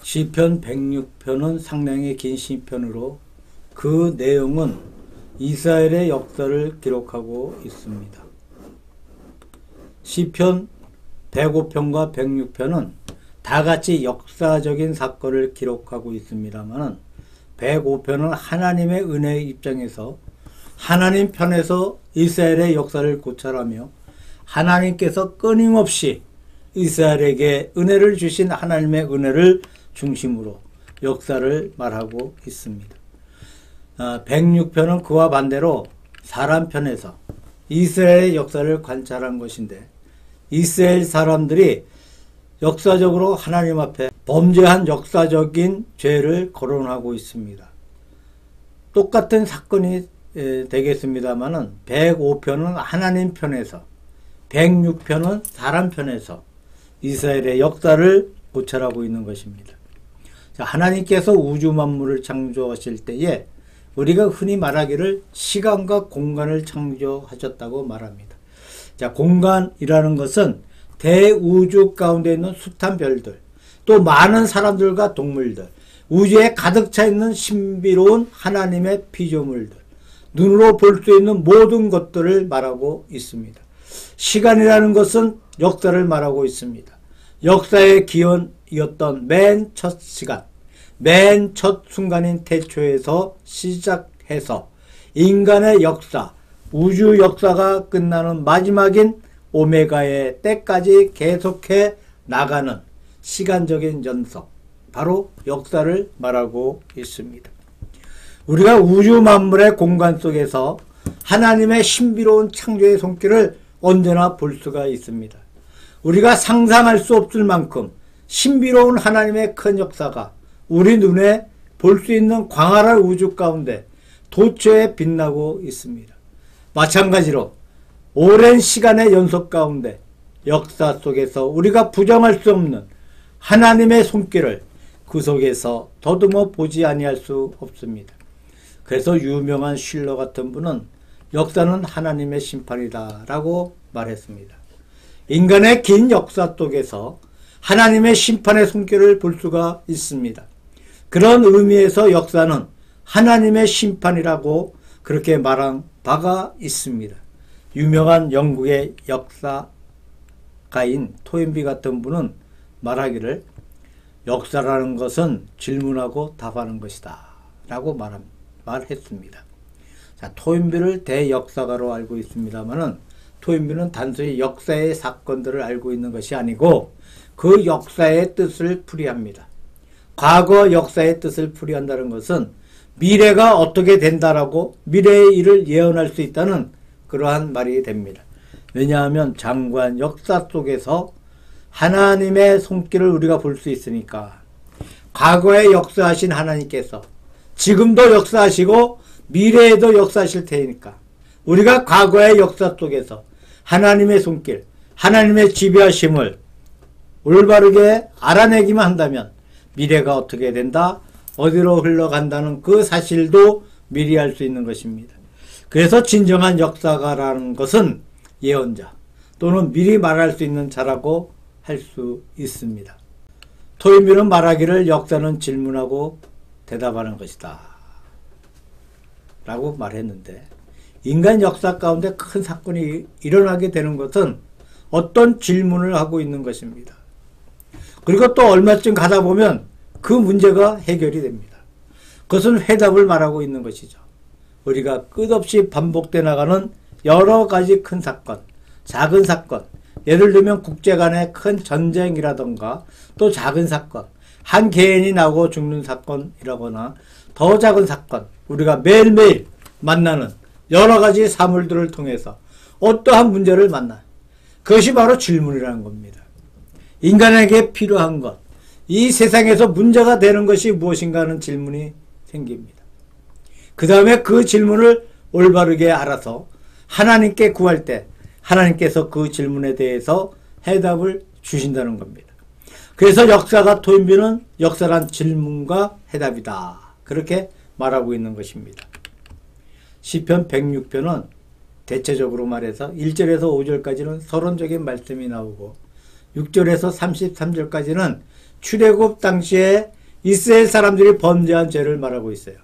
시편 106편은 상당히 긴 시편으로 그 내용은 이스라엘의 역사를 기록하고 있습니다. 시편 105편과 106편은 다같이 역사적인 사건을 기록하고 있습니다만 105편은 하나님의 은혜의 입장에서 하나님 편에서 이스라엘의 역사를 고찰하며 하나님께서 끊임없이 이스라엘에게 은혜를 주신 하나님의 은혜를 중심으로 역사를 말하고 있습니다. 106편은 그와 반대로 사람 편에서 이스라엘의 역사를 관찰한 것인데 이스라엘 사람들이 역사적으로 하나님 앞에 범죄한 역사적인 죄를 거론하고 있습니다. 똑같은 사건이 되겠습니다만 105편은 하나님 편에서 106편은 사람 편에서 이스라엘의 역사를 고찰하고 있는 것입니다. 자, 하나님께서 우주 만물을 창조하실 때에 우리가 흔히 말하기를 시간과 공간을 창조하셨다고 말합니다. 자, 공간이라는 것은 대우주 가운데 있는 숱한 별들, 또 많은 사람들과 동물들, 우주에 가득 차 있는 신비로운 하나님의 피조물들, 눈으로 볼 수 있는 모든 것들을 말하고 있습니다. 시간이라는 것은 역사를 말하고 있습니다. 역사의 기원이었던 맨 첫 시간, 맨 첫 순간인 태초에서 시작해서 인간의 역사, 우주 역사가 끝나는 마지막인 오메가의 때까지 계속해 나가는 시간적인 연속, 바로 역사를 말하고 있습니다. 우리가 우주 만물의 공간 속에서 하나님의 신비로운 창조의 손길을 언제나 볼 수가 있습니다. 우리가 상상할 수 없을 만큼 신비로운 하나님의 큰 역사가 우리 눈에 볼 수 있는 광활한 우주 가운데 도처에 빛나고 있습니다. 마찬가지로 오랜 시간의 연속 가운데 역사 속에서 우리가 부정할 수 없는 하나님의 손길을 그 속에서 더듬어 보지 아니할 수 없습니다. 그래서 유명한 쉴러 같은 분은 역사는 하나님의 심판이다 라고 말했습니다. 인간의 긴 역사 속에서 하나님의 심판의 손길을 볼 수가 있습니다. 그런 의미에서 역사는 하나님의 심판이라고 그렇게 말한 바가 있습니다. 유명한 영국의 역사가인 토인비 같은 분은 말하기를 역사라는 것은 질문하고 답하는 것이다 라고 말했습니다. 자, 토인비를 대역사가로 알고 있습니다만은 토인비는 단순히 역사의 사건들을 알고 있는 것이 아니고 그 역사의 뜻을 풀이합니다. 과거 역사의 뜻을 풀이한다는 것은 미래가 어떻게 된다라고 미래의 일을 예언할 수 있다는 그러한 말이 됩니다. 왜냐하면 장관 역사 속에서 하나님의 손길을 우리가 볼 수 있으니까 과거에 역사하신 하나님께서 지금도 역사하시고 미래에도 역사하실 테니까 우리가 과거의 역사 속에서 하나님의 손길, 하나님의 지배하심을 올바르게 알아내기만 한다면 미래가 어떻게 된다, 어디로 흘러간다는 그 사실도 미리 알 수 있는 것입니다. 그래서 진정한 역사가라는 것은 예언자 또는 미리 말할 수 있는 자라고 할 수 있습니다. 토인비는 말하기를 역사는 질문하고 대답하는 것이다 라고 말했는데 인간 역사 가운데 큰 사건이 일어나게 되는 것은 어떤 질문을 하고 있는 것입니다. 그리고 또 얼마쯤 가다 보면 그 문제가 해결이 됩니다. 그것은 회답을 말하고 있는 것이죠. 우리가 끝없이 반복돼 나가는 여러 가지 큰 사건, 작은 사건, 예를 들면 국제 간의 큰 전쟁이라던가 또 작은 사건, 한 개인이 나고 죽는 사건이라거나 더 작은 사건, 우리가 매일매일 만나는 여러 가지 사물들을 통해서 어떠한 문제를 만나. 그것이 바로 질문이라는 겁니다. 인간에게 필요한 것, 이 세상에서 문제가 되는 것이 무엇인가 하는 질문이 생깁니다. 그 다음에 그 질문을 올바르게 알아서 하나님께 구할 때 하나님께서 그 질문에 대해서 해답을 주신다는 겁니다. 그래서 역사가 토인비는 역사란 질문과 해답이다. 그렇게 말하고 있는 것입니다. 시편 106편은 대체적으로 말해서 1절에서 5절까지는 서론적인 말씀이 나오고 6절에서 33절까지는 출애굽 당시에 이스라엘 사람들이 범죄한 죄를 말하고 있어요.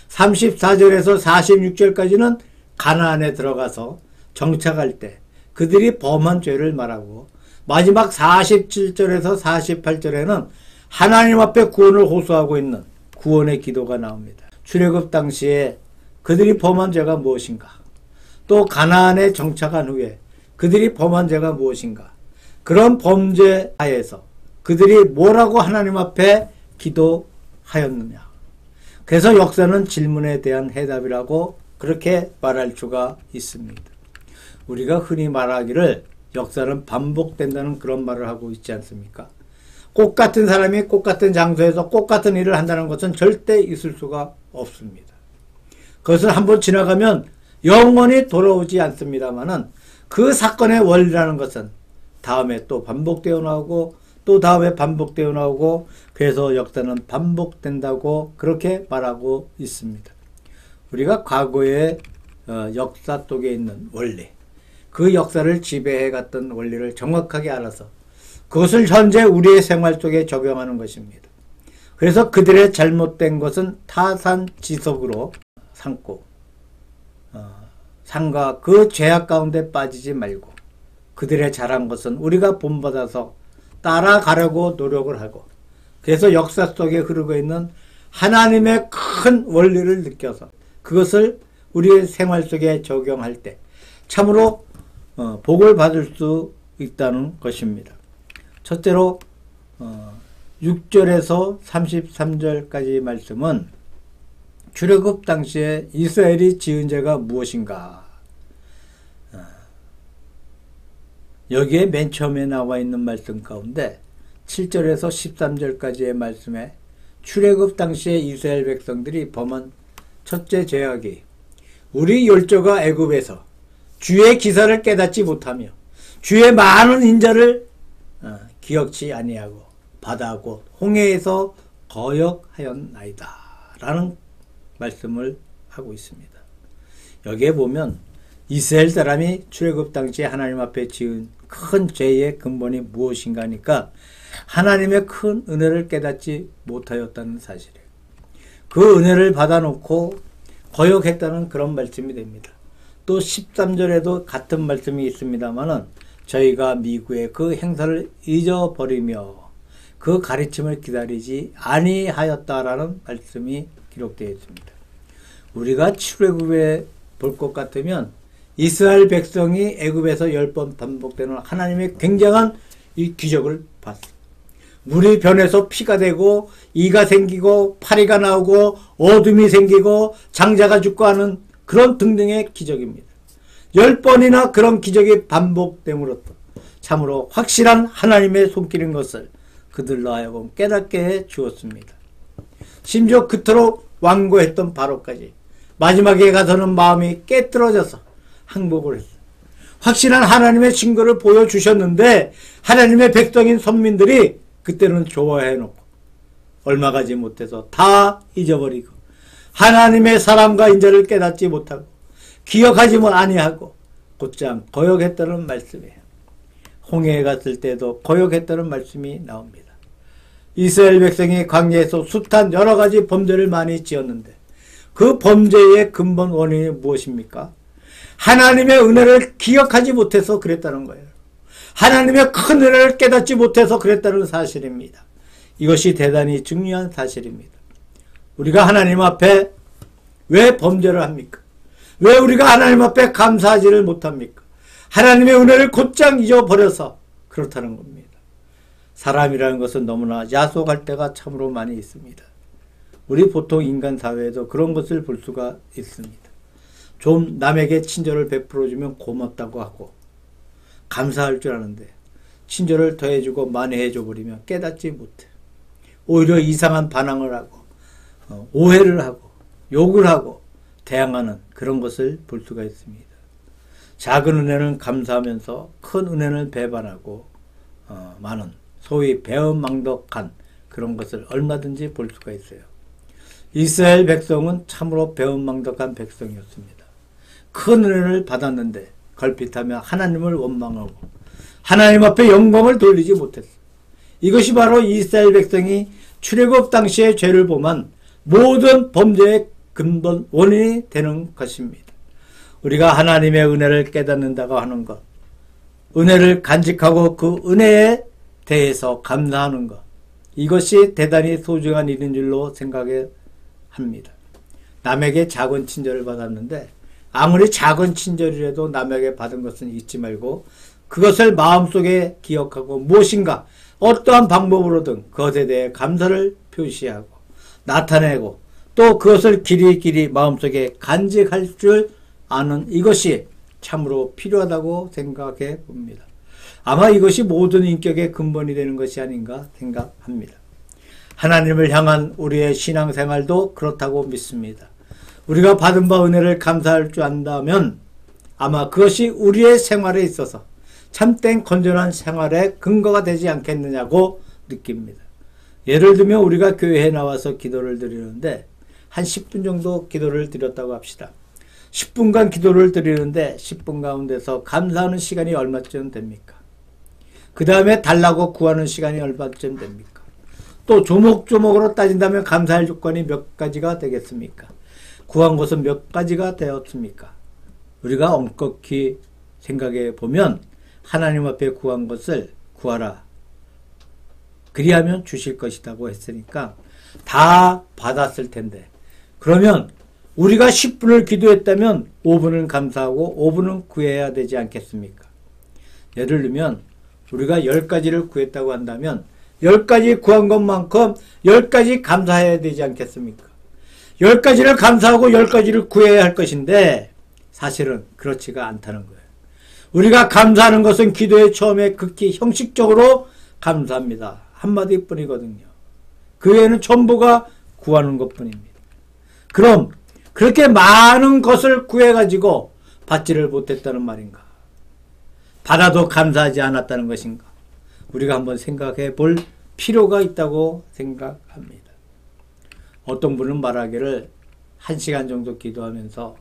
34절에서 46절까지는 가나안에 들어가서 정착할 때 그들이 범한 죄를 말하고, 마지막 47절에서 48절에는 하나님 앞에 구원을 호소하고 있는 구원의 기도가 나옵니다. 출애굽 당시에 그들이 범한 죄가 무엇인가? 또 가나안에 정착한 후에 그들이 범한 죄가 무엇인가? 그런 범죄 하에서 그들이 뭐라고 하나님 앞에 기도하였느냐? 그래서 역사는 질문에 대한 해답이라고 그렇게 말할 수가 있습니다. 우리가 흔히 말하기를 역사는 반복된다는 그런 말을 하고 있지 않습니까? 꽃 같은 사람이 꽃 같은 장소에서 꽃 같은 일을 한다는 것은 절대 있을 수가 없습니다. 그것을 한번 지나가면 영원히 돌아오지 않습니다만은 그 사건의 원리라는 것은 다음에 또 반복되어 나오고 또 다음에 반복되어 나오고, 그래서 역사는 반복된다고 그렇게 말하고 있습니다. 우리가 과거의 역사 속에 있는 원리, 그 역사를 지배해갔던 원리를 정확하게 알아서 그것을 현재 우리의 생활 속에 적용하는 것입니다. 그래서 그들의 잘못된 것은 타산지석으로 삼고 삼가 그 죄악 가운데 빠지지 말고, 그들의 잘한 것은 우리가 본받아서 따라가려고 노력을 하고, 그래서 역사 속에 흐르고 있는 하나님의 큰 원리를 느껴서 그것을 우리의 생활 속에 적용할 때 참으로 복을 받을 수 있다는 것입니다. 첫째로 6절에서 33절까지 말씀은 출애굽 당시에 이스라엘이 지은 죄가 무엇인가? 여기에 맨 처음에 나와 있는 말씀 가운데 7절에서 13절까지의 말씀에 출애굽 당시에 이스라엘 백성들이 범한 첫째 죄악이, 우리 열조가 애굽에서 주의 기사를 깨닫지 못하며 주의 많은 인자를 기억치 아니하고 바다하고 홍해에서 거역하였나이다 라는 말씀을 하고 있습니다. 여기에 보면 이스라엘 사람이 출애굽 당시에 하나님 앞에 지은 큰 죄의 근본이 무엇인가 하니까 하나님의 큰 은혜를 깨닫지 못하였다는 사실이에요. 그 은혜를 받아놓고 거역했다는 그런 말씀이 됩니다. 또 13절에도 같은 말씀이 있습니다만은 저희가 미구의 그 행사를 잊어버리며 그 가르침을 기다리지 아니하였다라는 말씀이 기록되어 있습니다. 우리가 출애굽에 볼 것 같으면 이스라엘 백성이 애굽에서 10번 반복되는 하나님의 굉장한 이 기적을 봤습니다. 물이 변해서 피가 되고 이가 생기고 파리가 나오고 어둠이 생기고 장자가 죽고 하는 그런 등등의 기적입니다. 10번이나 그런 기적이 반복됨으로써 참으로 확실한 하나님의 손길인 것을 그들로 하여금 깨닫게 해 주었습니다. 심지어 그토록 완고했던 바로까지 마지막에 가서는 마음이 깨뜨려져서 항복을 했어요. 확실한 하나님의 증거를 보여주셨는데 하나님의 백성인 선민들이 그때는 좋아해놓고 얼마 가지 못해서 다 잊어버리고 하나님의 사랑과 인자를 깨닫지 못하고 기억하지 아니하고 곧장 거역했다는 말씀이에요. 홍해에 갔을 때도 거역했다는 말씀이 나옵니다. 이스라엘 백성이 광야에서 숱한 여러 가지 범죄를 많이 지었는데 그 범죄의 근본 원인이 무엇입니까? 하나님의 은혜를 기억하지 못해서 그랬다는 거예요. 하나님의 큰 은혜를 깨닫지 못해서 그랬다는 사실입니다. 이것이 대단히 중요한 사실입니다. 우리가 하나님 앞에 왜 범죄를 합니까? 왜 우리가 하나님 앞에 감사하지를 못합니까? 하나님의 은혜를 곧장 잊어버려서 그렇다는 겁니다. 사람이라는 것은 너무나 야속할 때가 참으로 많이 있습니다. 우리 보통 인간 사회에도 그런 것을 볼 수가 있습니다. 좀 남에게 친절을 베풀어주면 고맙다고 하고 감사할 줄 아는데 친절을 더해주고 많이 해줘버리면 깨닫지 못해. 오히려 이상한 반항을 하고 오해를 하고 욕을 하고 대항하는 그런 것을 볼 수가 있습니다. 작은 은혜는 감사하면서 큰 은혜는 배반하고 많은 소위 배은망덕한 그런 것을 얼마든지 볼 수가 있어요. 이스라엘 백성은 참으로 배은망덕한 백성이었습니다. 큰 은혜를 받았는데 걸핏하며 하나님을 원망하고 하나님 앞에 영광을 돌리지 못했어요. 이것이 바로 이스라엘 백성이 출애굽 당시의 죄를 보면 모든 범죄의 근본 원인이 되는 것입니다. 우리가 하나님의 은혜를 깨닫는다고 하는 것, 은혜를 간직하고 그 은혜에 대해서 감사하는 것, 이것이 대단히 소중한 일인 줄로 생각해 합니다. 남에게 작은 친절을 받았는데 아무리 작은 친절이라도 남에게 받은 것은 잊지 말고 그것을 마음속에 기억하고 무엇인가 어떠한 방법으로든 그것에 대해 감사를 표시하고 나타내고 또 그것을 길이길이 마음속에 간직할 줄 아는 이것이 참으로 필요하다고 생각해 봅니다. 아마 이것이 모든 인격의 근본이 되는 것이 아닌가 생각합니다. 하나님을 향한 우리의 신앙생활도 그렇다고 믿습니다. 우리가 받은 바 은혜를 감사할 줄 안다면 아마 그것이 우리의 생활에 있어서 참된 건전한 생활의 근거가 되지 않겠느냐고 느낍니다. 예를 들면 우리가 교회에 나와서 기도를 드리는데 한 10분 정도 기도를 드렸다고 합시다. 10분간 기도를 드리는데 10분 가운데서 감사하는 시간이 얼마쯤 됩니까? 그 다음에 달라고 구하는 시간이 얼마쯤 됩니까? 또 조목조목으로 따진다면 감사할 조건이 몇 가지가 되겠습니까? 구한 것은 몇 가지가 되었습니까? 우리가 엄격히 생각해 보면 하나님 앞에 구한 것을 구하라. 그리하면 주실 것이라고 했으니까 다 받았을 텐데 그러면 우리가 10분을 기도했다면 5분은 감사하고 5분은 구해야 되지 않겠습니까? 예를 들면 우리가 10가지를 구했다고 한다면 10가지 구한 것만큼 10가지 감사해야 되지 않겠습니까? 10가지를 감사하고 10가지를 구해야 할 것인데 사실은 그렇지가 않다는 거예요. 우리가 감사하는 것은 기도의 처음에 극히 형식적으로 감사합니다. 한마디 뿐이거든요. 그 외에는 전부가 구하는 것뿐입니다. 그럼 그렇게 많은 것을 구해가지고 받지를 못했다는 말인가? 받아도 감사하지 않았다는 것인가? 우리가 한번 생각해 볼 필요가 있다고 생각합니다. 어떤 분은 말하기를 1시간 정도 기도하면서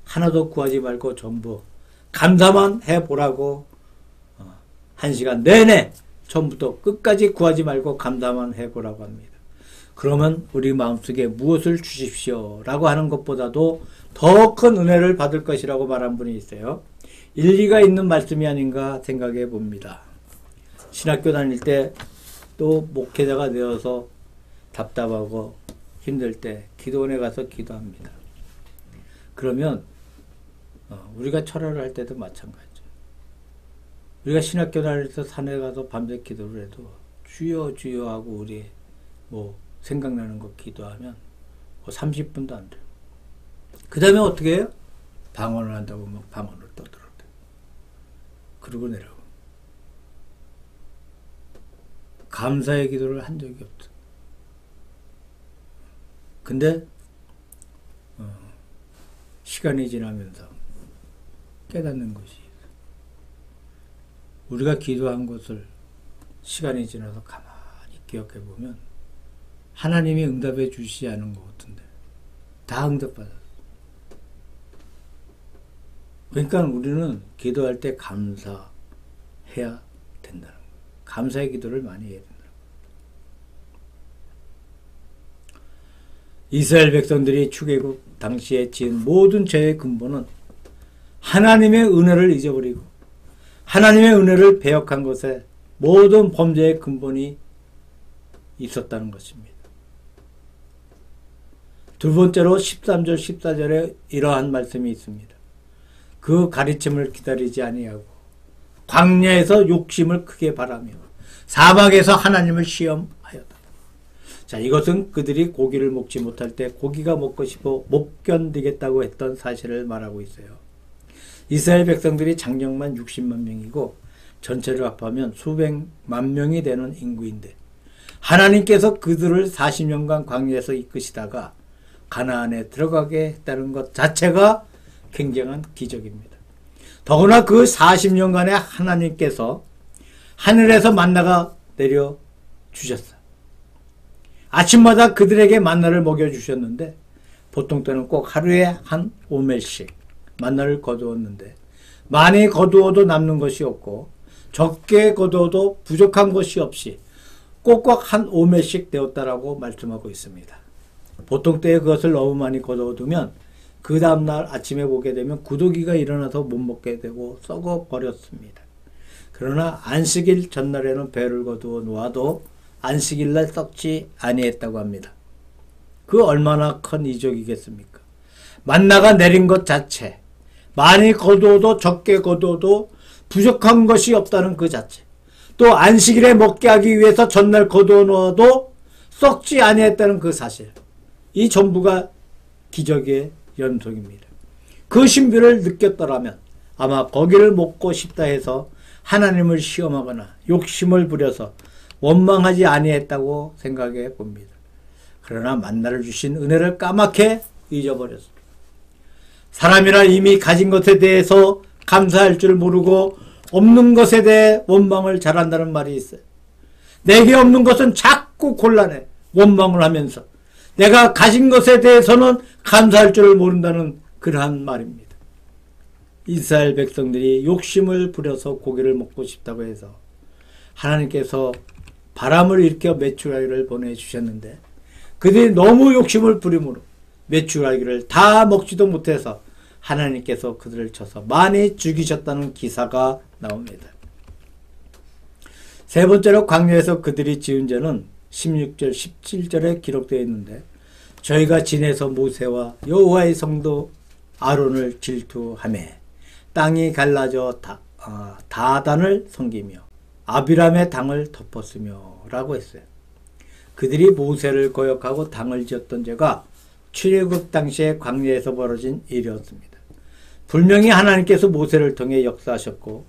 하나도 구하지 말고 전부 감사만 해보라고 1시간 내내 처음부터 끝까지 구하지 말고 감사만 해보라고 합니다. 그러면 우리 마음속에 무엇을 주십시오 라고 하는 것보다도 더 큰 은혜를 받을 것이라고 말한 분이 있어요. 일리가 있는 말씀이 아닌가 생각해 봅니다. 신학교 다닐 때 또 목회자가 되어서 답답하고 힘들 때 기도원에 가서 기도합니다. 그러면 우리가 철학을 할 때도 마찬가지죠. 우리가 신학교 다닐 때 산에 가서 밤새 기도를 해도 주여 주여 하고 우리 생각나는 거 기도하면 30분도 안 돼요. 그 다음에 어떻게 해요? 방언을 한다고 막 방언을 떠들어대요. 그러고 내려오고. 감사의 기도를 한 적이 없어. 근데 시간이 지나면서 깨닫는 것이 우리가 기도한 것을 시간이 지나서 가만히 기억해 보면 하나님이 응답해 주시지 않은 것 같은데 다 응답받았어. 그러니까 우리는 기도할 때 감사해야 된다는 거예요. 감사의 기도를 많이 해야 된다는 거예요. 이스라엘 백성들이 출애굽 당시에 지은 모든 죄의 근본은 하나님의 은혜를 잊어버리고 하나님의 은혜를 배역한 것에 모든 범죄의 근본이 있었다는 것입니다. 두 번째로 13절 14절에 이러한 말씀이 있습니다. 그 가르침을 기다리지 아니하고 광야에서 욕심을 크게 바라며 사막에서 하나님을 시험하였다. 자, 이것은 그들이 고기를 먹지 못할 때 고기가 먹고 싶어 못 견디겠다고 했던 사실을 말하고 있어요. 이스라엘 백성들이 장정만 60만 명이고 전체를 합하면 수백만 명이 되는 인구인데 하나님께서 그들을 40년간 광야에서 이끄시다가 가나안에 들어가게 했다는 것 자체가 굉장한 기적입니다. 더구나 그 40년간에 하나님께서 하늘에서 만나가 내려 주셨어요. 아침마다 그들에게 만나를 먹여주셨는데 보통 때는 꼭 하루에 한 오멜씩 만나를 거두었는데 많이 거두어도 남는 것이 없고 적게 거두어도 부족한 것이 없이 꼭꼭 한 오매씩 되었다라고 말씀하고 있습니다. 보통 때에 그것을 너무 많이 거둬두면 그 다음날 아침에 보게 되면 구더기가 일어나서 못 먹게 되고 썩어 버렸습니다. 그러나 안식일 전날에는 배를 거두어 놓아도 안식일날 썩지 아니했다고 합니다. 그 얼마나 큰 이적이겠습니까? 만나가 내린 것 자체, 많이 거두어도 적게 거두어도 부족한 것이 없다는 그 자체, 또 안식일에 먹게 하기 위해서 전날 거두어 놓아도 썩지 아니했다는 그 사실, 이 전부가 기적의 연속입니다. 그 신비를 느꼈더라면 아마 고기를 먹고 싶다 해서 하나님을 시험하거나 욕심을 부려서 원망하지 아니했다고 생각해 봅니다. 그러나 만나를 주신 은혜를 까맣게 잊어버렸습니다. 사람이나 이미 가진 것에 대해서 감사할 줄 모르고 없는 것에 대해 원망을 잘한다는 말이 있어요. 내게 없는 것은 자꾸 곤란해 원망을 하면서 내가 가진 것에 대해서는 감사할 줄 모른다는 그러한 말입니다. 이스라엘 백성들이 욕심을 부려서 고기를 먹고 싶다고 해서 하나님께서 바람을 일으켜 메추라기를 보내주셨는데 그들이 너무 욕심을 부림으로 메추라기를 다 먹지도 못해서 하나님께서 그들을 쳐서 많이 죽이셨다는 기사가 나옵니다. 세 번째로 광야에서 그들이 지은 죄는 16절 17절에 기록되어 있는데 저희가 진에서 모세와 여호와의 성도 아론을 질투하며 땅이 갈라져 다단을 섬기며 아비람의 당을 덮었으며 라고 했어요. 그들이 모세를 거역하고 당을 지었던 죄가 출애굽 당시에 광야에서 벌어진 일이었습니다. 분명히 하나님께서 모세를 통해 역사하셨고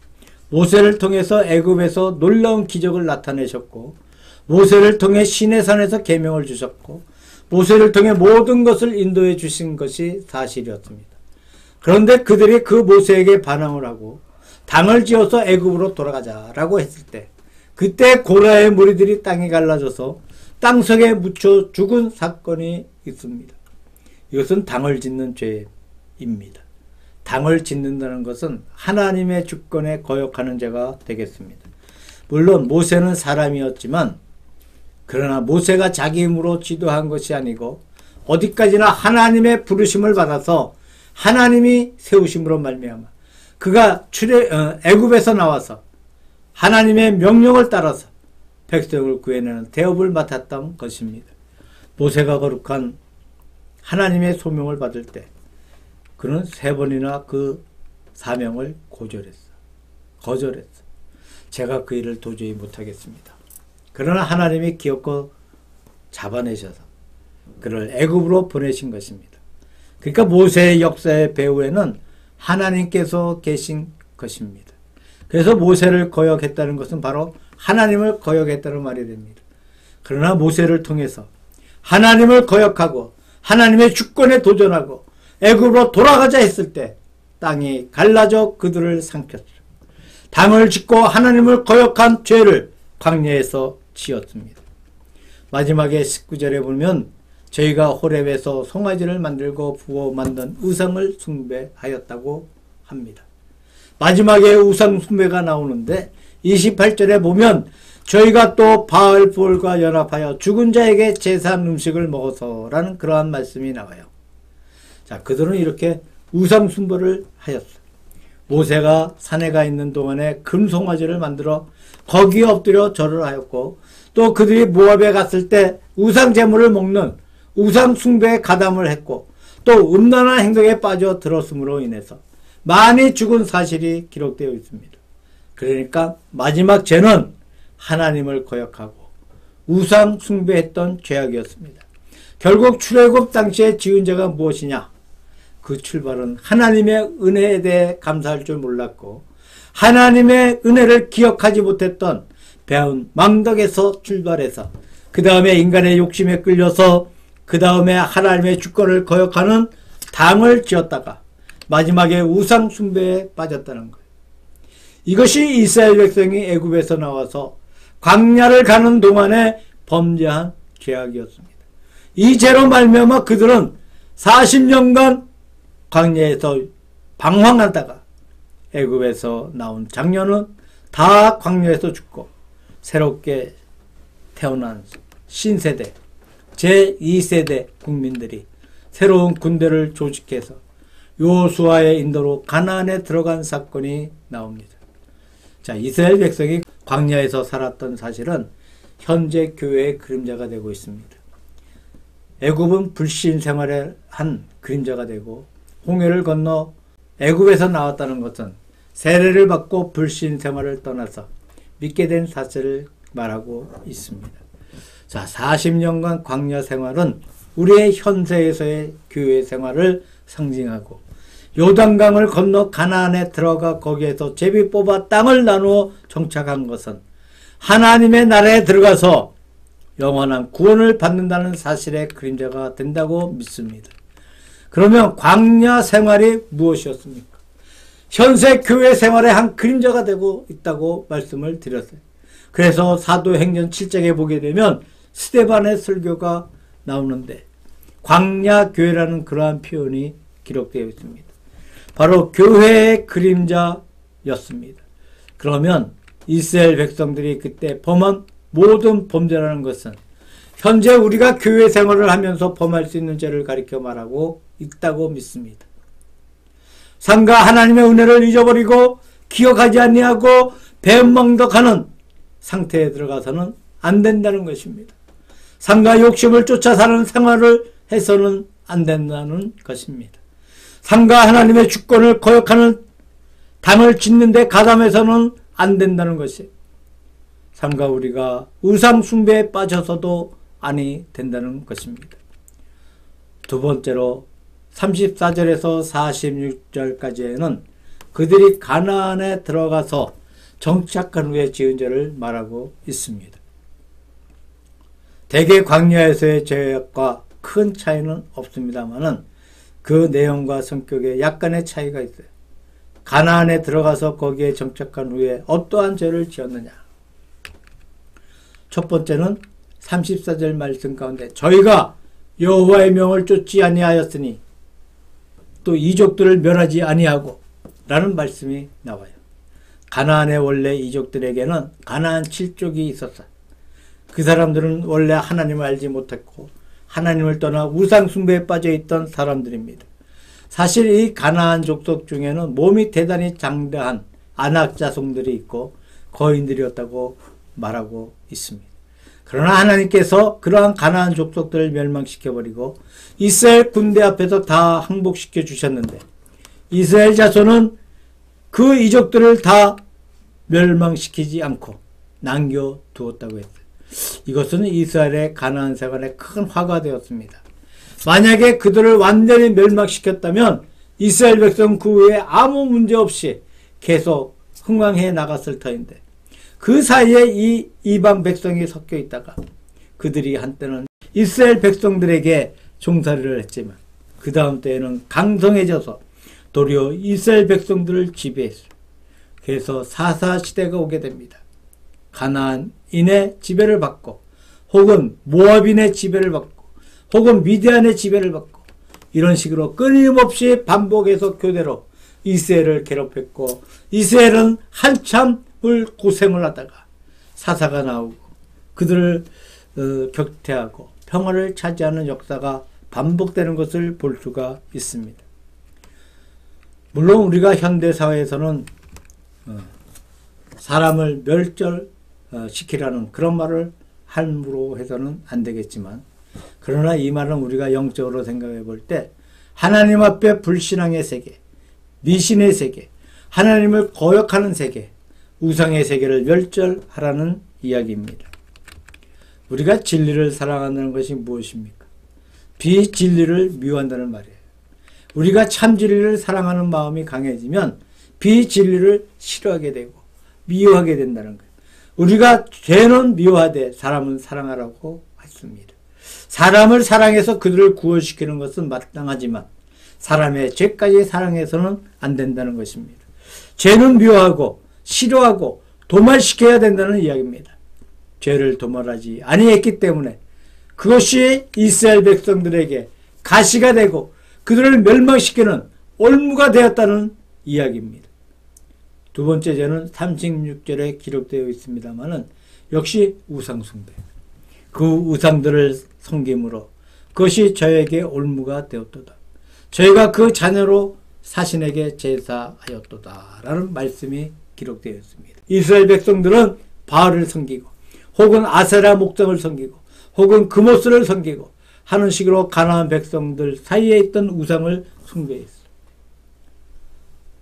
모세를 통해서 애굽에서 놀라운 기적을 나타내셨고 모세를 통해 시내산에서 계명을 주셨고 모세를 통해 모든 것을 인도해 주신 것이 사실이었습니다. 그런데 그들이 그 모세에게 반항을 하고 당을 지어서 애굽으로 돌아가자라고 했을 때 그때 고라의 무리들이 땅이 갈라져서 땅속에 묻혀 죽은 사건이 있습니다. 이것은 당을 짓는 죄입니다. 당을 짓는다는 것은 하나님의 주권에 거역하는 죄가 되겠습니다. 물론 모세는 사람이었지만 그러나 모세가 자기 힘으로 지도한 것이 아니고 어디까지나 하나님의 부르심을 받아서 하나님이 세우심으로 말미암아 그가 애굽에서 나와서 하나님의 명령을 따라서 백성을 구해내는 대업을 맡았던 것입니다. 모세가 거룩한 하나님의 소명을 받을 때 그는 3번이나 그 사명을 거절했어. 제가 그 일을 도저히 못하겠습니다. 그러나 하나님이 기어코 잡아내셔서 그를 애굽으로 보내신 것입니다. 그러니까 모세의 역사의 배후에는 하나님께서 계신 것입니다. 그래서 모세를 거역했다는 것은 바로 하나님을 거역했다는 말이 됩니다. 그러나 모세를 통해서 하나님을 거역하고 하나님의 주권에 도전하고 애굽으로 돌아가자 했을 때 땅이 갈라져 그들을 삼켰죠. 당을 짓고 하나님을 거역한 죄를 광야에서 지었습니다. 마지막에 19절에 보면 저희가 호렙에서 송아지를 만들고 부어 만든 우상을 숭배하였다고 합니다. 마지막에 우상 숭배가 나오는데 28절에 보면 저희가 또 바알볼과 연합하여 죽은 자에게 제사한 음식을 먹어서라는 그러한 말씀이 나와요. 자, 그들은 이렇게 우상 숭배를 하였어요. 모세가 산에 가 있는 동안에 금송아지를 만들어 거기에 엎드려 절을 하였고 또 그들이 모압에 갔을 때 우상 제물을 먹는 우상 숭배에 가담을 했고 또 음란한 행동에 빠져 들었음으로 인해서 많이 죽은 사실이 기록되어 있습니다. 그러니까 마지막 죄는 하나님을 거역하고 우상 숭배했던 죄악이었습니다. 결국 출애굽 당시에 지은 죄가 무엇이냐? 그 출발은 하나님의 은혜에 대해 감사할 줄 몰랐고 하나님의 은혜를 기억하지 못했던 배운 망덕에서 출발해서 그 다음에 인간의 욕심에 끌려서 그 다음에 하나님의 주권을 거역하는 당을 지었다가 마지막에 우상 숭배에 빠졌다는 거예요. 이것이 이스라엘 백성이 애굽에서 나와서 광야를 가는 동안에 범죄한 죄악이었습니다. 이 죄로 말미암아 그들은 40년간 광야에서 방황하다가 애굽에서 나온 장녀는 다 광야에서 죽고 새롭게 태어난 신세대, 제2세대 국민들이 새로운 군대를 조직해서 요수아의 인도로 가나안에 들어간 사건이 나옵니다. 자, 이스라엘 백성이 광야에서 살았던 사실은 현재 교회의 그림자가 되고 있습니다. 애굽은 불신 생활의 한 그림자가 되고, 홍해를 건너 애굽에서 나왔다는 것은 세례를 받고 불신 생활을 떠나서 믿게 된 사실을 말하고 있습니다. 자, 40년간 광야 생활은 우리의 현세에서의 교회 생활을 상징하고, 요단강을 건너 가나안에 들어가 거기에서 제비 뽑아 땅을 나누어 정착한 것은 하나님의 나라에 들어가서 영원한 구원을 받는다는 사실의 그림자가 된다고 믿습니다. 그러면 광야 생활이 무엇이었습니까? 현세 교회 생활의 한 그림자가 되고 있다고 말씀을 드렸어요. 그래서 사도행전 7장에 보게 되면 스데반의 설교가 나오는데 광야 교회라는 그러한 표현이 기록되어 있습니다. 바로 교회의 그림자였습니다. 그러면 이스라엘 백성들이 그때 범한 모든 범죄라는 것은 현재 우리가 교회 생활을 하면서 범할 수 있는 죄를 가리켜 말하고 있다고 믿습니다. 삼가 하나님의 은혜를 잊어버리고 기억하지 아니하고 배은망덕하는 상태에 들어가서는 안 된다는 것입니다. 삼가 욕심을 쫓아 사는 생활을 해서는 안 된다는 것입니다. 삼가 하나님의 주권을 거역하는 당을 짓는 데 가담해서는 안 된다는 것이에요. 삼가 우리가 우상 숭배에 빠져서도 아니 된다는 것입니다. 두 번째로 34절에서 46절까지에는 그들이 가나안에 들어가서 정착한 후에 지은 죄를 말하고 있습니다. 대개 광야에서의 죄악과 큰 차이는 없습니다만은 그 내용과 성격에 약간의 차이가 있어요. 가나안에 들어가서 거기에 정착한 후에 어떠한 죄를 지었느냐. 첫 번째는 34절 말씀 가운데 저희가 여호와의 명을 쫓지 아니하였으니 또 이족들을 멸하지 아니하고 라는 말씀이 나와요. 가나안의 원래 이족들에게는 가나안 7족이 있었어요. 그 사람들은 원래 하나님을 알지 못했고 하나님을 떠나 우상 숭배에 빠져 있던 사람들입니다. 사실 이 가나안 족속 중에는 몸이 대단히 장대한 아낙 자손들이 있고 거인들이었다고 말하고 있습니다. 그러나 하나님께서 그러한 가나안 족속들을 멸망시켜버리고 이스라엘 군대 앞에서 다 항복시켜 주셨는데 이스라엘 자손은 그 이족들을 다 멸망시키지 않고 남겨두었다고 했어요. 이것은 이스라엘의 가나안 생활에 큰 화가 되었습니다. 만약에 그들을 완전히 멸망시켰다면 이스라엘 백성 그 후에 아무 문제 없이 계속 흥왕해 나갔을 터인데 그 사이에 이 이방 백성이 섞여 있다가 그들이 한때는 이스라엘 백성들에게 종살이를 했지만 그 다음 때에는 강성해져서 도리어 이스라엘 백성들을 지배했어요. 그래서 사사시대가 오게 됩니다. 가나안인의 지배를 받고 혹은 모압인의 지배를 받고 혹은 미디안의 지배를 받고 이런 식으로 끊임없이 반복해서 교대로 이스라엘을 괴롭혔고 이스라엘은 한참을 고생을 하다가 사사가 나오고 그들을 격퇴하고 평화를 차지하는 역사가 반복되는 것을 볼 수가 있습니다. 물론 우리가 현대사회에서는 사람을 멸절시키라는 그런 말을 함부로 해서는 안 되겠지만 그러나 이 말은 우리가 영적으로 생각해 볼 때 하나님 앞에 불신앙의 세계, 미신의 세계, 하나님을 거역하는 세계, 우상의 세계를 멸절하라는 이야기입니다. 우리가 진리를 사랑한다는 것이 무엇입니까? 비진리를 미워한다는 말이에요. 우리가 참 진리를 사랑하는 마음이 강해지면 비진리를 싫어하게 되고 미워하게 된다는 거예요. 우리가 죄는 미워하되 사람은 사랑하라고 했습니다. 사람을 사랑해서 그들을 구원시키는 것은 마땅하지만 사람의 죄까지 사랑해서는 안 된다는 것입니다. 죄는 미워하고 싫어하고 도말시켜야 된다는 이야기입니다. 죄를 도말하지 아니했기 때문에 그것이 이스라엘 백성들에게 가시가 되고 그들을 멸망시키는 올무가 되었다는 이야기입니다. 두 번째 죄는 36절에 기록되어 있습니다만은 역시 우상숭배. 그 우상들을 섬김으로 그것이 저에게 올무가 되었도다. 저희가 그 자녀로 사신에게 제사하였도다 라는 말씀이 기록되어 있습니다. 이스라엘 백성들은 바알을 섬기고 혹은 아세라 목장을 섬기고 혹은 그모스를 섬기고 하는 식으로 가나안 백성들 사이에 있던 우상을 숭배했어요.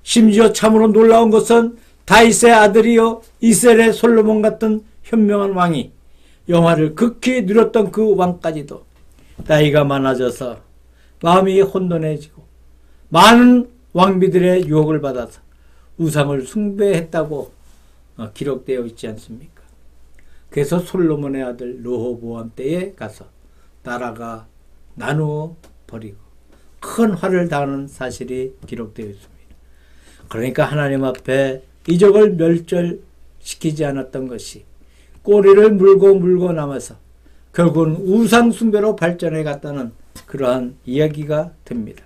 심지어 참으로 놀라운 것은 다윗의 아들이요 이스라엘의 솔로몬 같은 현명한 왕이 영화를 극히 누렸던 그 왕까지도 나이가 많아져서 마음이 혼돈해지고 많은 왕비들의 유혹을 받아서 우상을 숭배했다고 기록되어 있지 않습니까? 그래서 솔로몬의 아들 르호보암 때에 가서 나라가 나누어 버리고 큰 화를 당하는 사실이 기록되어 있습니다. 그러니까 하나님 앞에 이적을 멸절시키지 않았던 것이 꼬리를 물고 남아서 결국은 우상 숭배로 발전해 갔다는 그러한 이야기가 됩니다.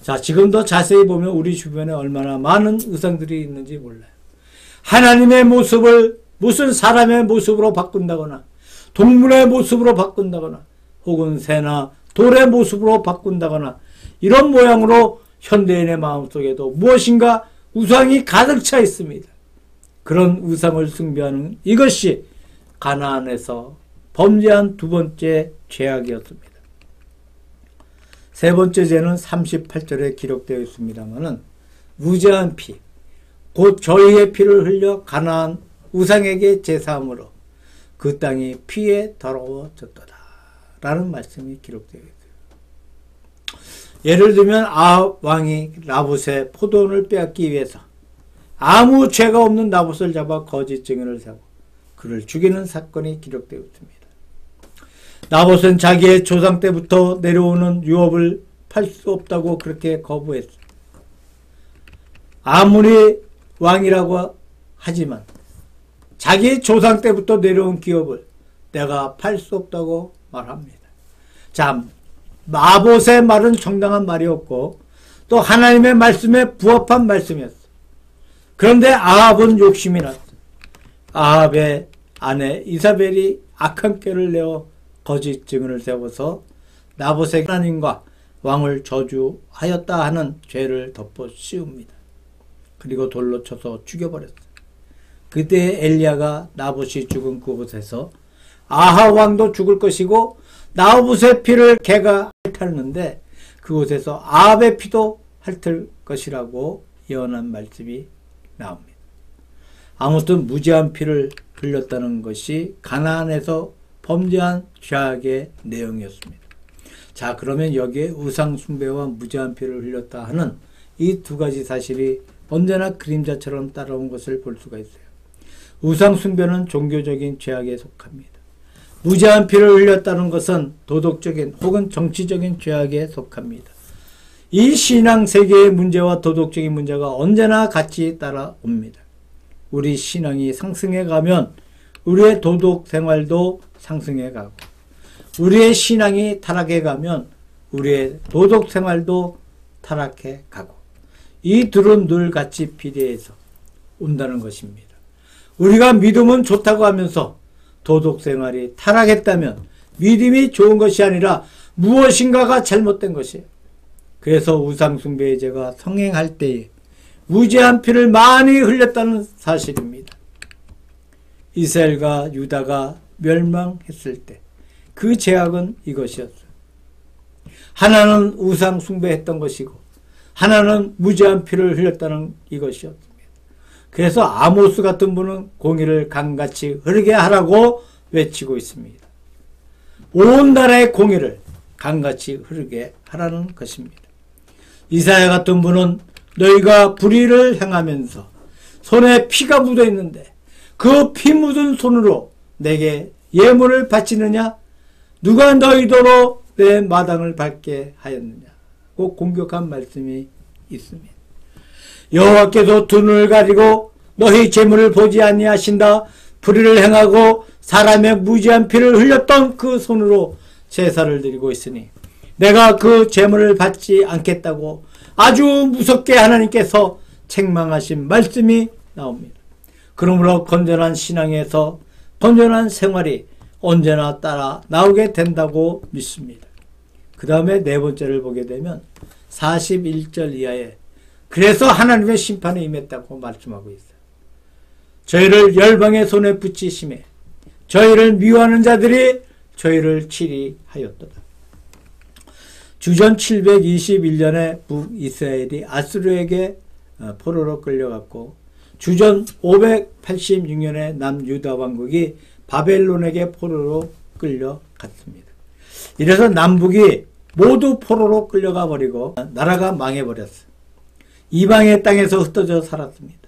자, 지금도 자세히 보면 우리 주변에 얼마나 많은 우상들이 있는지 몰라요. 하나님의 모습을 무슨 사람의 모습으로 바꾼다거나 동물의 모습으로 바꾼다거나 혹은 새나 돌의 모습으로 바꾼다거나 이런 모양으로 현대인의 마음속에도 무엇인가 우상이 가득 차 있습니다. 그런 우상을 숭배하는 이것이 가나안에서 범죄한 두 번째 죄악이었습니다. 세 번째 죄는 38절에 기록되어 있습니다만은 무죄한 피, 곧 저희의 피를 흘려 가나안 우상에게 제사함으로 그 땅이 피에 더러워졌도다 라는 말씀이 기록되어 있어요. 예를 들면 아합 왕이 나봇의 포도원을 빼앗기 위해서 아무 죄가 없는 나봇을 잡아 거짓 증인을 세우고 그를 죽이는 사건이 기록되어 있습니다. 나봇은 자기의 조상 때부터 내려오는 유업을 팔 수 없다고 그렇게 거부했어요. 아무리 왕이라고 하지만 자기 조상 때부터 내려온 기업을 내가 팔 수 없다고 말합니다. 자, 나봇의 말은 정당한 말이었고 또 하나님의 말씀에 부합한 말씀이었어요. 그런데 아합은 욕심이 났어요. 아합의 아내 이사벨이 악한 꾀를 내어 거짓 증언을 세워서 나봇의 하나님과 왕을 저주하였다 하는 죄를 덮어 씌웁니다. 그리고 돌로 쳐서 죽여버렸어요. 그때 엘리야가 나봇이 죽은 그곳에서 아합 왕도 죽을 것이고 나봇의 피를 개가 핥았는데 그곳에서 아합의 피도 핥을 것이라고 예언한 말씀이 나옵니다. 아무튼 무죄한 피를 흘렸다는 것이 가나안에서 범죄한 죄악의 내용이었습니다. 자, 그러면 여기에 우상 숭배와 무죄한 피를 흘렸다 하는 이 두 가지 사실이 언제나 그림자처럼 따라온 것을 볼 수가 있어요. 우상 숭배는 종교적인 죄악에 속합니다. 무죄한 피를 흘렸다는 것은 도덕적인 혹은 정치적인 죄악에 속합니다. 이 신앙 세계의 문제와 도덕적인 문제가 언제나 같이 따라옵니다. 우리 신앙이 상승해 가면 우리의 도덕 생활도 상승해 가고 우리의 신앙이 타락해 가면 우리의 도덕 생활도 타락해 가고 이 둘은 늘 같이 비례해서 온다는 것입니다. 우리가 믿음은 좋다고 하면서 도덕 생활이 타락했다면 믿음이 좋은 것이 아니라 무엇인가가 잘못된 것이에요. 그래서 우상 숭배의 죄가 성행할 때에 무죄한 피를 많이 흘렸다는 사실입니다. 이스라엘과 유다가 멸망했을 때 그 죄악은 이것이었어요. 하나는 우상 숭배했던 것이고 하나는 무죄한 피를 흘렸다는 이것이었습니다. 그래서 아모스 같은 분은 공의를 강같이 흐르게 하라고 외치고 있습니다. 온 나라의 공의를 강같이 흐르게 하라는 것입니다. 이사야 같은 분은 너희가 불의를 행하면서 손에 피가 묻어 있는데 그 피 묻은 손으로 내게 예물을 바치느냐? 누가 너희더러 내 마당을 밟게 하였느냐고 공격한 말씀이 있습니다. 여호와께서 두 눈을 가리고 너희 재물을 보지 아니하신다. 불의를 행하고 사람의 무지한 피를 흘렸던 그 손으로 제사를 드리고 있으니 내가 그 재물을 받지 않겠다고 아주 무섭게 하나님께서 책망하신 말씀이 나옵니다. 그러므로 건전한 신앙에서 건전한 생활이 언제나 따라 나오게 된다고 믿습니다. 그 다음에 네 번째를 보게 되면 41절 이하에 그래서 하나님의 심판에 임했다고 말씀하고 있어요. 저희를 열방의 손에 붙이심에 저희를 미워하는 자들이 저희를 치리하였도다. 주전 721년에 북이스라엘이 아수르에게 포로로 끌려갔고 주전 586년에 남유다 왕국이 바벨론에게 포로로 끌려갔습니다. 이래서 남북이 모두 포로로 끌려가 버리고 나라가 망해버렸어요. 이방의 땅에서 흩어져 살았습니다.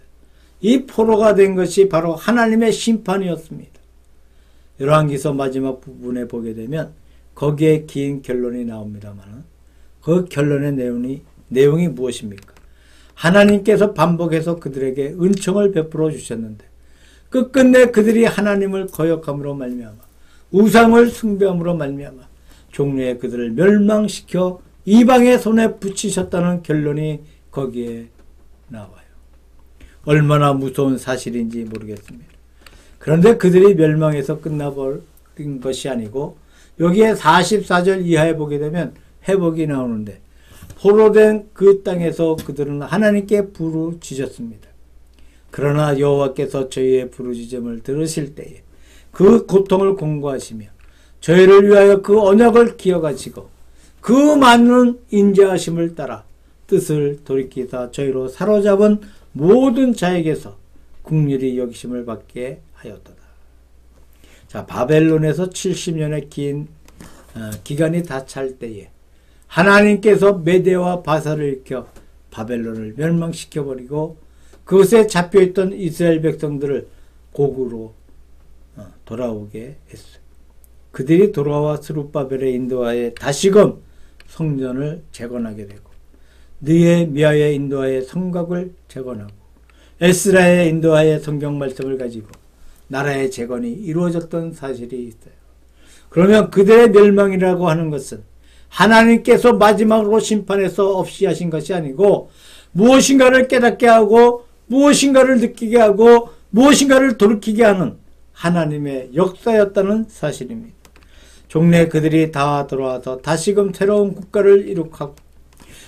이 포로가 된 것이 바로 하나님의 심판이었습니다. 열왕기서 마지막 부분에 보게 되면 거기에 긴 결론이 나옵니다만 그 결론의 내용이 무엇입니까? 하나님께서 반복해서 그들에게 은총을 베풀어 주셨는데 끝끝내 그들이 하나님을 거역함으로 말미암아 우상을 숭배함으로 말미암아 종류에 그들을 멸망시켜 이방의 손에 붙이셨다는 결론이 거기에 나와요. 얼마나 무서운 사실인지 모르겠습니다. 그런데 그들이 멸망해서 끝나버린 것이 아니고 여기에 44절 이하에 보게 되면 회복이 나오는데 포로된 그 땅에서 그들은 하나님께 부르짖었습니다. 그러나 여호와께서 저희의 부르짖음을 들으실 때에 그 고통을 공고하시며 저희를 위하여 그 언약을 기억하시고 그 많은 인자하심을 따라 뜻을 돌이키사 저희로 사로잡은 모든 자에게서 긍휼히 여기심을 받게 하였도다. 자, 바벨론에서 70년의 긴 기간이 다 찰 때에 하나님께서 메대와 바사를 일으켜 바벨론을 멸망시켜버리고 그것에 잡혀있던 이스라엘 백성들을 고국으로 돌아오게 했어요. 그들이 돌아와 스룹바벨의 인도하에 다시금 성전을 재건하게 되고 느헤미야의 인도하에 성곽을 재건하고 에스라의 인도하에 성경 말씀을 가지고 나라의 재건이 이루어졌던 사실이 있어요. 그러면 그들의 멸망이라고 하는 것은 하나님께서 마지막으로 심판해서 없이 하신 것이 아니고 무엇인가를 깨닫게 하고 무엇인가를 느끼게 하고 무엇인가를 돌이키게 하는 하나님의 역사였다는 사실입니다. 종래 그들이 다 돌아와서 다시금 새로운 국가를 이룩하고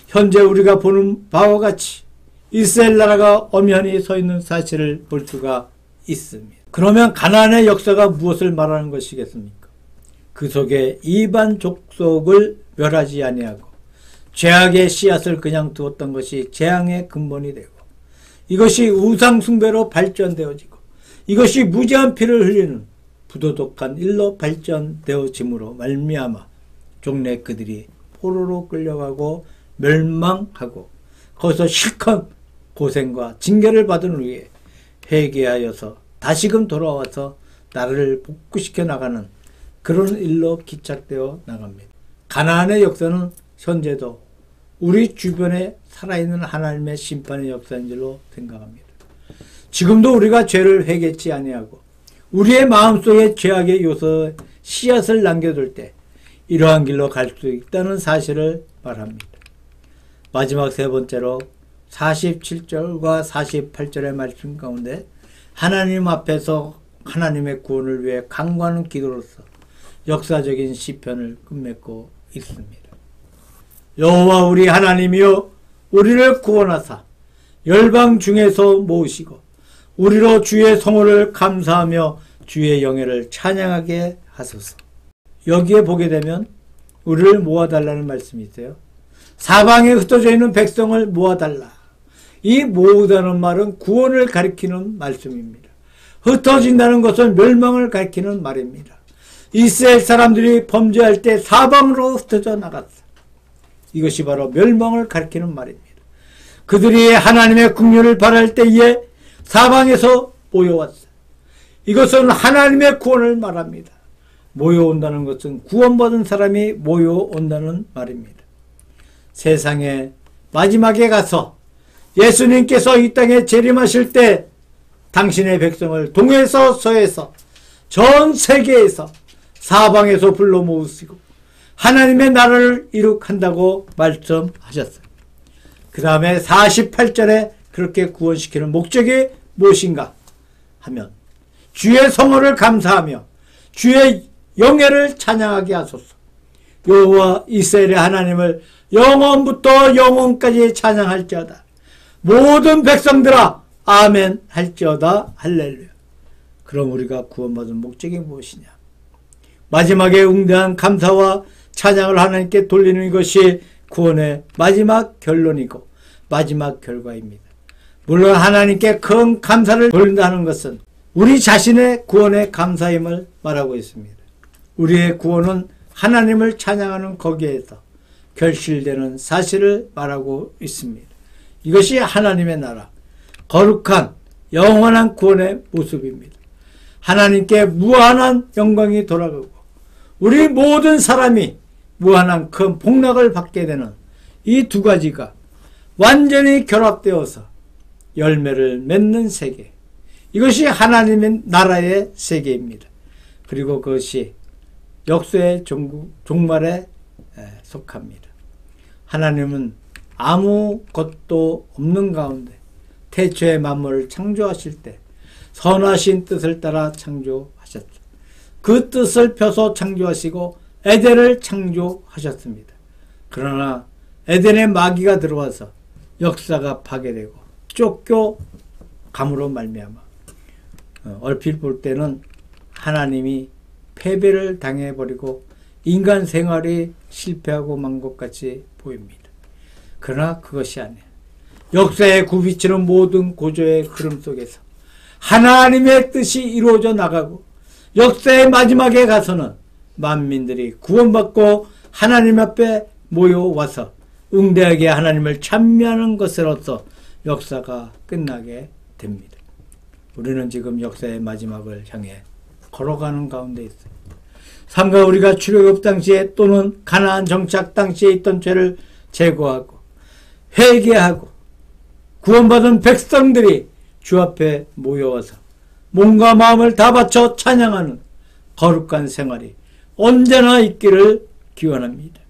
현재 우리가 보는 바와 같이 이스라엘 나라가 엄연히 서 있는 사실을 볼 수가 있습니다. 그러면 가나안의 역사가 무엇을 말하는 것이겠습니까? 그 속에 이반 족속을 멸하지 아니하고 죄악의 씨앗을 그냥 두었던 것이 재앙의 근본이 되고 이것이 우상 숭배로 발전되어지고 이것이 무지한 피를 흘리는 부도덕한 일로 발전되어짐으로 말미암아 종래 그들이 포로로 끌려가고 멸망하고 거기서 실컷 고생과 징계를 받은 후에 회개하여서 다시금 돌아와서 나라를 복구시켜 나가는 그런 일로 기착되어 나갑니다. 가나안의 역사는 현재도 우리 주변에 살아있는 하나님의 심판의 역사인 줄로 생각합니다. 지금도 우리가 죄를 회개치 아니하고 우리의 마음속에 죄악의 요소의 씨앗을 남겨둘 때 이러한 길로 갈 수 있다는 사실을 말합니다. 마지막 세 번째로 47절과 48절의 말씀 가운데 하나님 앞에서 하나님의 구원을 위해 간구하는 기도로서 역사적인 시편을 끝맺고 있습니다. 여호와 우리 하나님이여 우리를 구원하사 열방 중에서 모으시고 우리로 주의 성호를 감사하며 주의 영예를 찬양하게 하소서. 여기에 보게 되면 우리를 모아달라는 말씀이 있어요. 사방에 흩어져 있는 백성을 모아달라. 이 모으다는 말은 구원을 가리키는 말씀입니다. 흩어진다는 것은 멸망을 가리키는 말입니다. 이스라엘 사람들이 범죄할 때 사방으로 흩어져 나갔어. 이것이 바로 멸망을 가리키는 말입니다. 그들이 하나님의 긍휼을 바랄 때에 사방에서 모여왔어요. 이것은 하나님의 구원을 말합니다. 모여온다는 것은 구원받은 사람이 모여온다는 말입니다. 세상의 마지막에 가서 예수님께서 이 땅에 재림하실 때 당신의 백성을 동에서 서에서 전 세계에서 사방에서 불러 모으시고 하나님의 나라를 이룩한다고 말씀하셨어요. 그 다음에 48절에 그렇게 구원시키는 목적이 무엇인가 하면 주의 성호를 감사하며 주의 영예를 찬양하게 하소서. 여호와 이스라엘의 하나님을 영원부터 영원까지 찬양할지어다. 모든 백성들아 아멘 할지어다. 할렐루야. 그럼 우리가 구원받은 목적이 무엇이냐? 마지막에 응대한 감사와 찬양을 하나님께 돌리는 것이 구원의 마지막 결론이고 마지막 결과입니다. 물론 하나님께 큰 감사를 돌린다는 것은 우리 자신의 구원의 감사임을 말하고 있습니다. 우리의 구원은 하나님을 찬양하는 거기에서 결실되는 사실을 말하고 있습니다. 이것이 하나님의 나라, 거룩한 영원한 구원의 모습입니다. 하나님께 무한한 영광이 돌아가고 우리 모든 사람이 무한한 큰 복락을 받게 되는 이 두 가지가 완전히 결합되어서 열매를 맺는 세계, 이것이 하나님의 나라의 세계입니다. 그리고 그것이 역사의 종말에 속합니다. 하나님은 아무것도 없는 가운데 태초의 만물을 창조하실 때 선하신 뜻을 따라 창조하셨죠. 그 뜻을 펴서 창조하시고 에덴을 창조하셨습니다. 그러나 에덴에 마귀가 들어와서 역사가 파괴되고 쫓겨감으로 말미암아 얼핏 볼 때는 하나님이 패배를 당해버리고 인간 생활이 실패하고 만 것 같이 보입니다. 그러나 그것이 아니에요. 역사에 굽이치는 모든 고조의 흐름 속에서 하나님의 뜻이 이루어져 나가고 역사의 마지막에 가서는 만민들이 구원받고 하나님 앞에 모여와서 응대하게 하나님을 찬미하는 것으로서 역사가 끝나게 됩니다. 우리는 지금 역사의 마지막을 향해 걸어가는 가운데 있습니다. 삼가 우리가 출애굽 당시에 또는 가나안 정착 당시에 있던 죄를 제거하고 회개하고 구원받은 백성들이 주 앞에 모여와서 몸과 마음을 다 바쳐 찬양하는 거룩한 생활이 언제나 있기를 기원합니다.